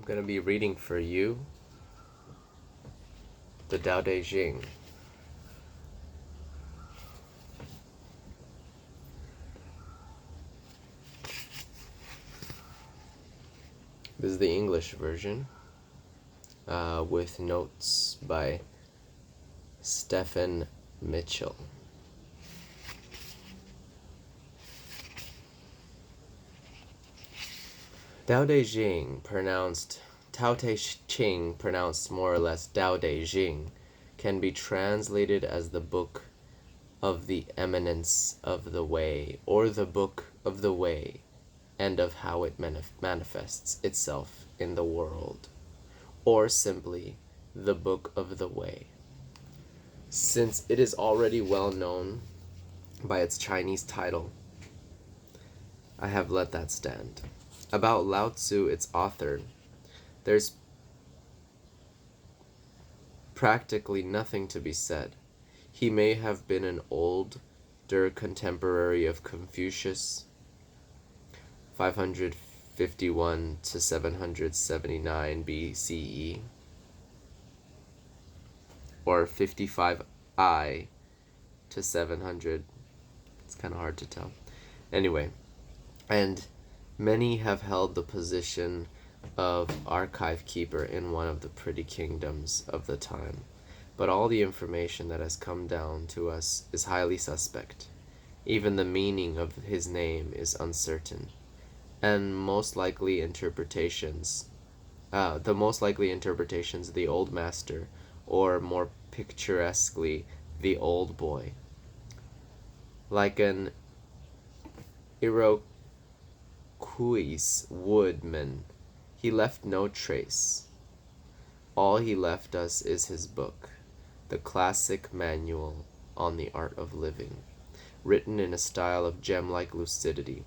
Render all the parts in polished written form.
going to be reading for you the Tao Te Ching. This is the English version with notes by Stephen Mitchell. Tao Te Ching, pronounced Tao Te Ching, pronounced more or less Tao Te Ching, can be translated as the Book of the Eminence of the Way, or the Book of the Way, and of how it manifests itself in the world, or simply the Book of the Way. Since it is already well known by its Chinese title, I have let that stand. About Lao Tzu, its author, there's practically nothing to be said. He may have been an older contemporary of Confucius, 551 to 779 BCE, or 55 I to 700. It's kind of hard to tell. Anyway, and many have held the position of archive keeper in one of the pretty kingdoms of the time, but all the information that has come down to us is highly suspect. Even the meaning of his name is uncertain, and the most likely interpretations, the old master, or more picturesquely, the old boy. Like an Iroquois woodman, he left no trace. All he left us is his book, the classic manual on the art of living, written in a style of gem-like lucidity,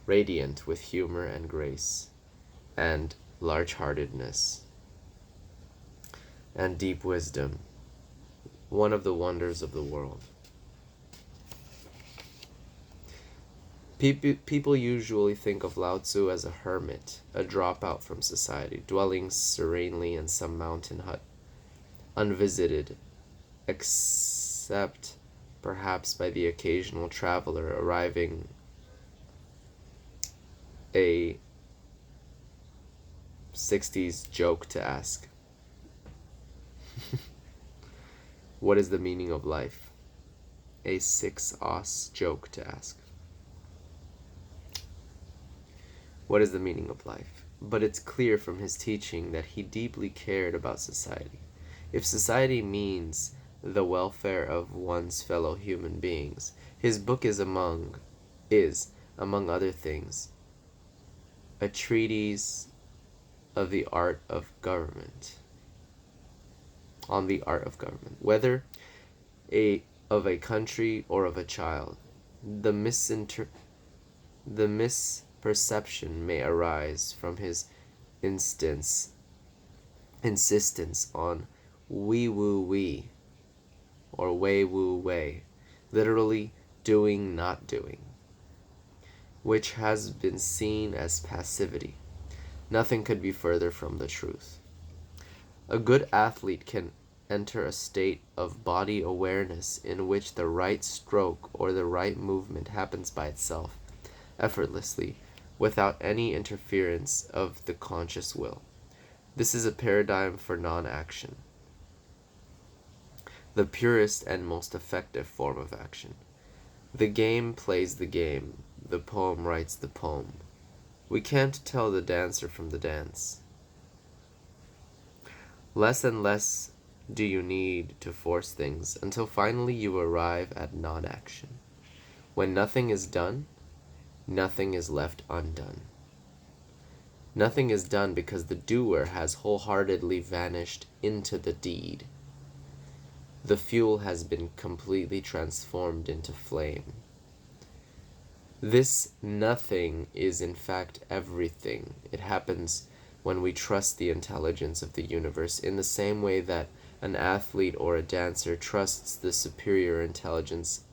radiant with humor and grace, and large-heartedness, and deep wisdom, one of the wonders of the world. People usually think of Lao Tzu as a hermit, a dropout from society, dwelling serenely in some mountain hut, unvisited, except perhaps by the occasional traveler arriving a 60s joke to ask. What is the meaning of life? A 6-os joke to ask. What is the meaning of life? But it's clear from his teaching that he deeply cared about society. If society means the welfare of one's fellow human beings, his book is among other things, a treatise of the art of government, on the art of government, whether of a country or of a child. The misperception may arise from his insistence on we woo we, or way woo way, literally doing not doing, which has been seen as passivity. Nothing could be further from the truth. A good athlete can enter a state of body awareness in which the right stroke or the right movement happens by itself, effortlessly, without any interference of the conscious will. This is a paradigm for non-action, the purest and most effective form of action. The game plays the game, the poem writes the poem. We can't tell the dancer from the dance. Less and less do you need to force things until finally you arrive at non-action. When nothing is done, nothing is left undone. Nothing is done because the doer has wholeheartedly vanished into the deed. The fuel has been completely transformed into flame. This nothing is in fact everything. It happens when we trust the intelligence of the universe in the same way that an athlete or a dancer trusts the superior intelligence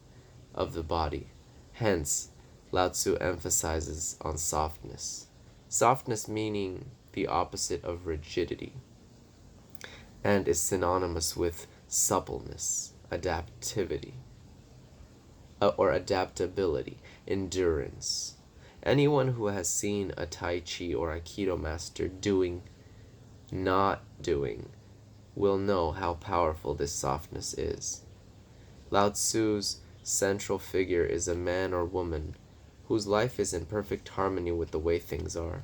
of the body. Hence, Lao Tzu emphasizes on softness. Softness meaning the opposite of rigidity, and is synonymous with suppleness, adaptability, endurance. Anyone who has seen a Tai Chi or Aikido master not doing, will know how powerful this softness is. Lao Tzu's central figure is a man or woman whose life is in perfect harmony with the way things are.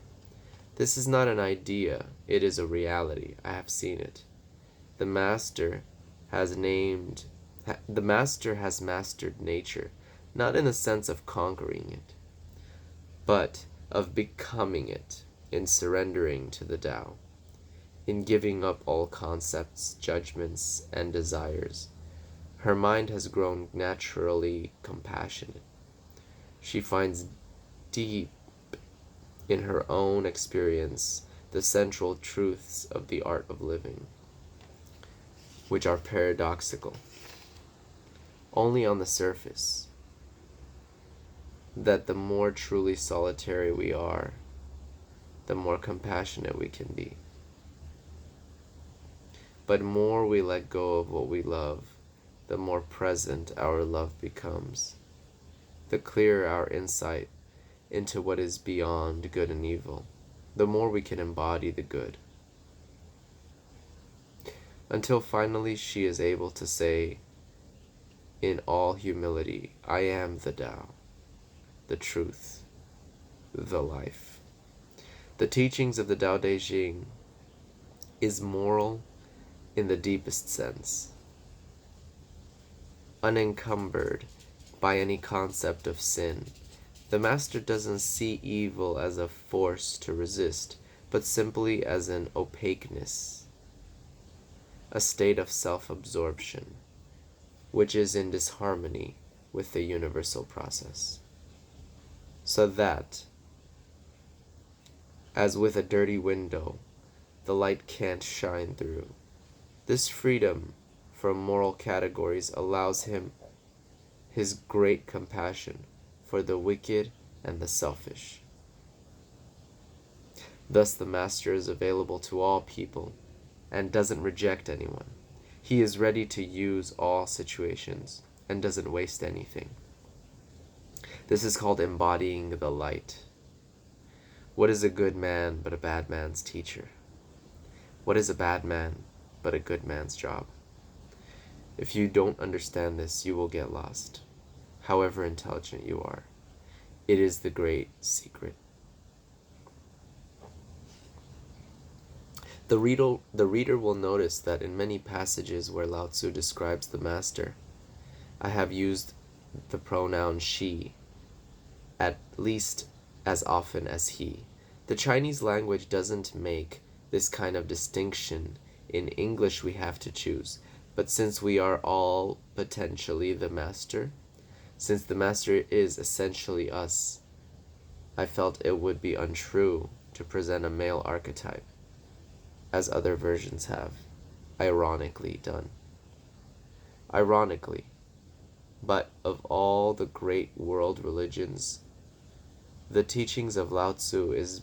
This is not an idea, it is a reality. I have seen it. The master has mastered nature, not in the sense of conquering it, but of becoming it in surrendering to the Tao, in giving up all concepts, judgments, and desires. Her mind has grown naturally compassionate. She finds deep in her own experience the central truths of the art of living, which are paradoxical, only on the surface, that the more truly solitary we are, the more compassionate we can be. But more we let go of what we love, the more present our love becomes, the clearer our insight into what is beyond good and evil, the more we can embody the good. Until finally she is able to say, in all humility, I am the Tao, the truth, the life. The teachings of the Tao Te Ching is moral in the deepest sense, unencumbered by any concept of sin. The master doesn't see evil as a force to resist, but simply as an opaqueness, a state of self-absorption, which is in disharmony with the universal process. So that, as with a dirty window, the light can't shine through. This freedom from moral categories allows him his great compassion for the wicked and the selfish. Thus the master is available to all people and doesn't reject anyone. He is ready to use all situations and doesn't waste anything. This is called embodying the light. What is a good man but a bad man's teacher? What is a bad man but a good man's job? If you don't understand this, you will get lost, however intelligent you are. It is the great secret. The reader will notice that in many passages where Lao Tzu describes the master, I have used the pronoun she, at least as often as he. The Chinese language doesn't make this kind of distinction. In English we have to choose, but since we are all potentially the master, since the master is essentially us, I felt it would be untrue to present a male archetype, as other versions have, ironically done. Ironically, but of all the great world religions, the teachings of Lao Tzu is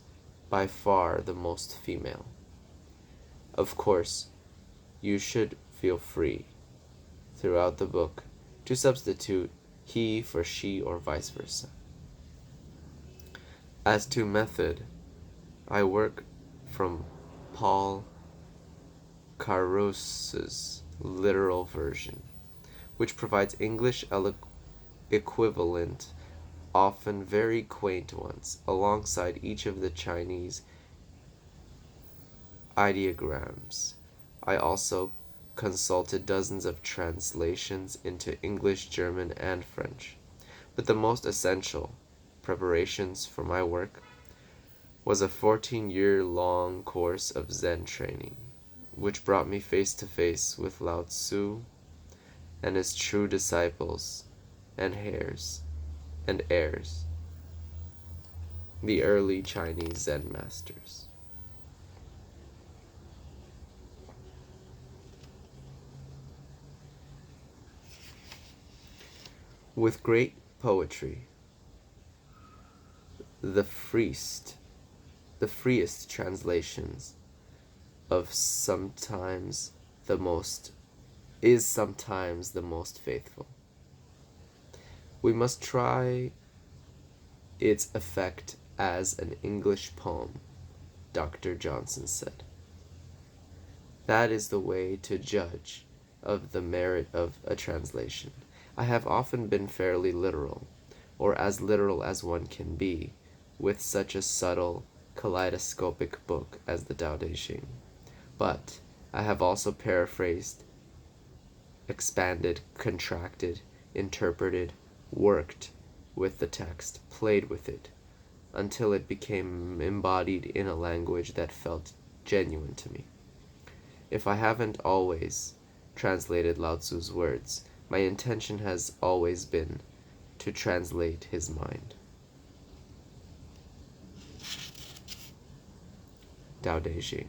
by far the most female. Of course, you should feel free, throughout the book, to substitute he for she or vice versa. As to method, I work from Paul Carus's literal version, which provides English equivalent, often very quaint ones, alongside each of the Chinese ideograms. I also consulted dozens of translations into English, German, and French. But the most essential preparations for my work was a 14-year-long course of Zen training, which brought me face to face with Lao Tzu and his true disciples and heirs, the early Chinese Zen masters. With great poetry, the priest the freest translations of sometimes the most faithful. We must try its effect as an English poem, Dr. Johnson said. That is the way to judge of the merit of a translation. I have often been fairly literal, or as literal as one can be, with such a subtle, kaleidoscopic book as the Tao Te Ching. But I have also paraphrased, expanded, contracted, interpreted, worked with the text, played with it, until it became embodied in a language that felt genuine to me. If I haven't always translated Lao Tzu's words, my intention has always been to translate his mind. Tao Te Ching.